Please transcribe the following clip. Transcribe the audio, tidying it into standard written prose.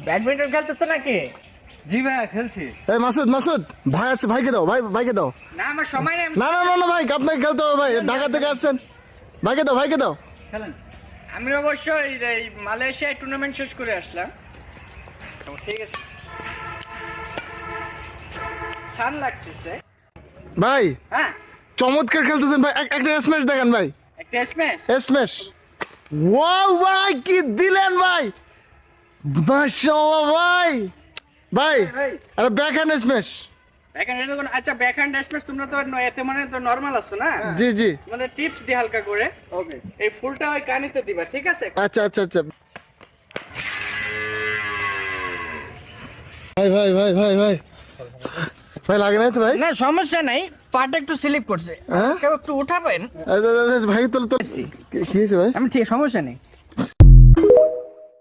Badminton খেলতেছে নাকি? জি ভাইয়া খেলছি। এই মাসুদ মাসুদ ভাই আসছে, ভাইকে দাও, ভাইকে দাও। না আমার সময় নেই। না না না না ভাই, আপনাকে খেলতে হবে ভাই, ঢাকা থেকে আসছেন। ভাইকে দাও। খেলেন। আমি অবশ্যই এই মালয়েশিয়ায় টুর্নামেন্ট শেষ করে আসলাম। ঠিক আছে, সান লাগতেছে ভাই হ্যাঁ। চমৎকার খেলতেছেন ভাই, একটা স্ম্যাশ দেখেন ভাই, একটা স্ম্যাশ। স্ম্যাশ। ওয়াও ভাই কি দিলেন ভাই, মাশাআল্লাহ ভাই। ভাই আরে ব্যাকহ্যান্ড স্ম্যাশ। ব্যাকহ্যান্ড এটা কোন? আচ্ছা ব্যাকহ্যান্ড স্ম্যাশ তোমরা তো এতে মানে তো নরমাল আছো না? জি জি। মানে টিপস দি হালকা করে। ওকে, এই ফুলটা ওই কানিতে দিবা, ঠিক আছে? আচ্ছা আচ্ছা আচ্ছা। ভাই ভাই লাগে না তো ভাই? না সমস্যা নাই, পাটা একটু স্লিপ করছে। হ্যাঁ? কেউ একটু উঠাবেন? ভাই তোলো তো, কি হয়েছে ভাই? আমি ঠিক, সমস্যা নেই।